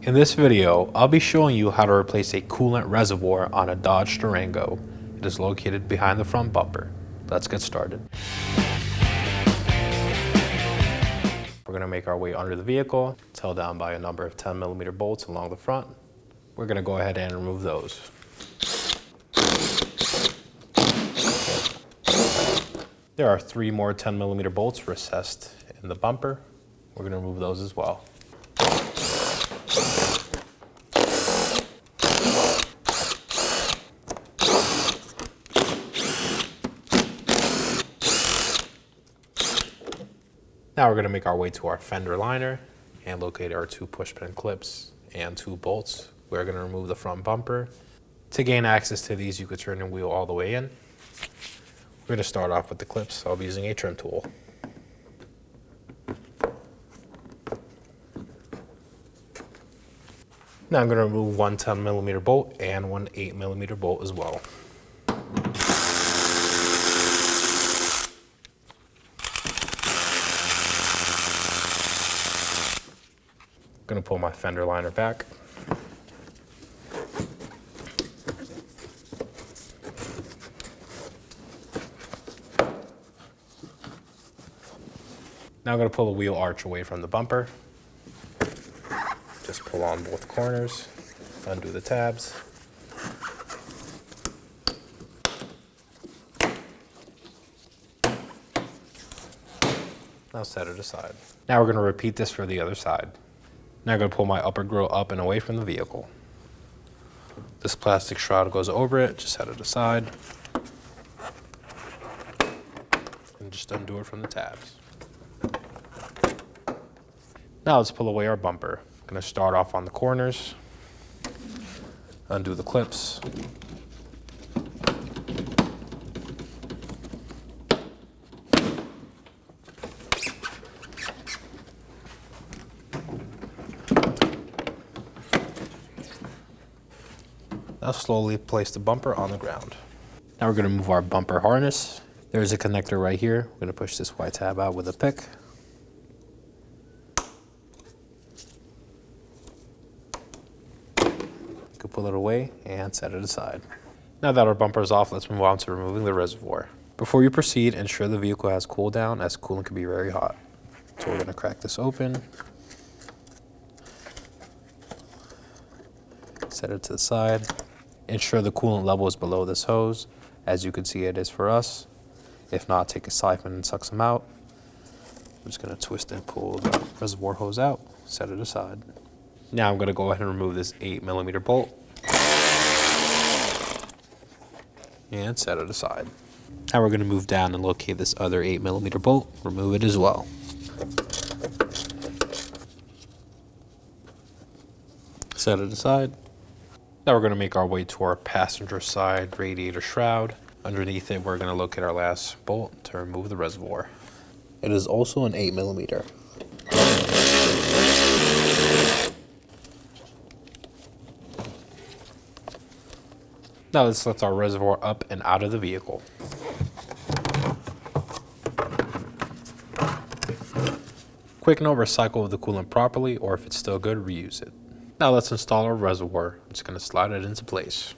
In this video, I'll be showing you how to replace a coolant reservoir on a Dodge Durango. It is located behind the front bumper. Let's get started. We're going to make our way under the vehicle. It's held down by a number of 10mm bolts along the front. We're going to go ahead and remove those. There are 3 more 10mm bolts recessed in the bumper. We're going to remove those as well. Now we're going to make our way to our fender liner and locate our 2 push pin clips and 2 bolts. We're going to remove the front bumper. To gain access to these, you could turn the wheel all the way in. We're going to start off with the clips. I'll be using a trim tool. Now I'm going to remove one 10mm bolt and one 8mm bolt as well. I'm going to pull my fender liner back. Now I'm going to pull the wheel arch away from the bumper. Just pull on both corners, undo the tabs. Now set it aside. Now we're going to repeat this for the other side. Now I'm going to pull my upper grill up and away from the vehicle. This plastic shroud goes over it, just set it aside. And just undo it from the tabs. Now let's pull away our bumper. I'm going to start off on the corners, undo the clips. Now slowly place the bumper on the ground. Now we're going to move our bumper harness. There's a connector right here. We're going to push this white tab out with a pick. You can pull it away and set it aside. Now that our bumper is off, let's move on to removing the reservoir. Before you proceed, ensure the vehicle has cooled down, as coolant can be very hot. So we're going to crack this open. Set it to the side. Ensure the coolant level is below this hose. As you can see, it is for us. If not, take a siphon and suck some out. I'm just going to twist and pull the reservoir hose out. Set it aside. Now I'm going to go ahead and remove this 8mm bolt and set it aside. Now we're going to move down and locate this other 8mm bolt. Remove it as well. Set it aside. Now we're going to make our way to our passenger side radiator shroud. Underneath it, we're going to locate our last bolt to remove the reservoir. It is also an 8mm. Now let's lift our reservoir up and out of the vehicle. Quick note, recycle the coolant properly, or if it's still good, reuse it. Now let's install our reservoir. I'm just going to slide it into place.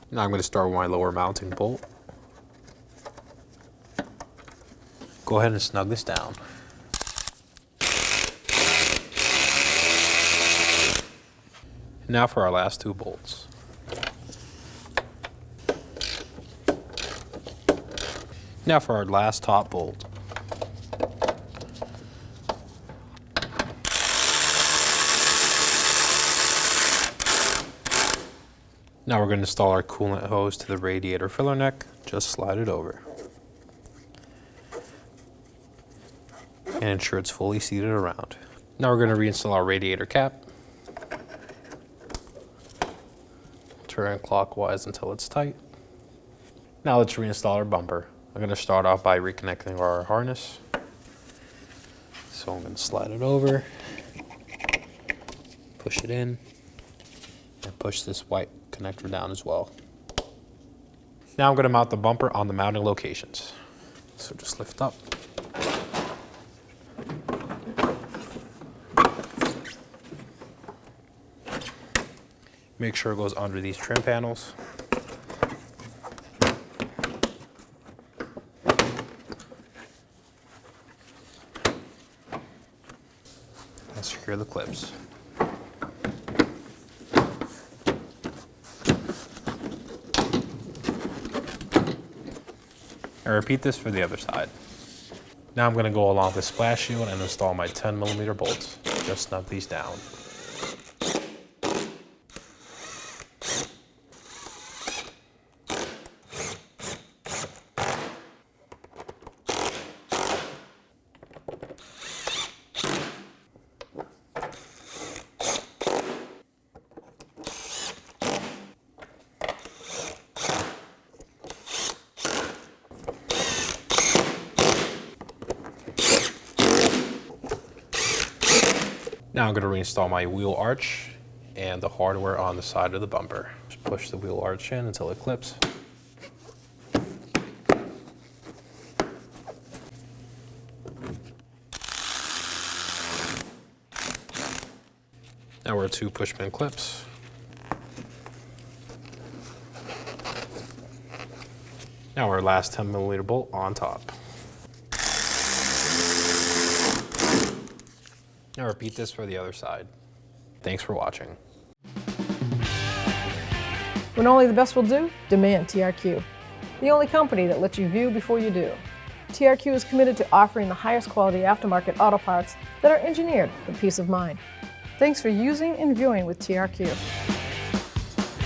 Now I'm going to start with my lower mounting bolt. Go ahead and snug this down. Now for our last 2 bolts. Now for our last top bolt. Now we're going to install our coolant hose to the radiator filler neck. Just slide it over. And ensure it's fully seated around. Now we're going to reinstall our radiator cap. Turn clockwise until it's tight. Now let's reinstall our bumper. I'm going to start off by reconnecting our harness. So I'm going to slide it over, push it in, and push this white connector down as well. Now I'm going to mount the bumper on the mounting locations. So just lift up. Make sure it goes under these trim panels. And secure the clips. And repeat this for the other side. Now I'm going to go along the splash shield and install my 10mm bolts. Just snug these down. Now I'm going to reinstall my wheel arch and the hardware on the side of the bumper. Just push the wheel arch in until it clips. Now we're 2 push-pin clips. Now our last 10mm bolt on top. Now repeat this for the other side. Thanks for watching. When only the best will do, demand TRQ. The only company that lets you view before you do. TRQ is committed to offering the highest quality aftermarket auto parts that are engineered for peace of mind. Thanks for using and viewing with TRQ.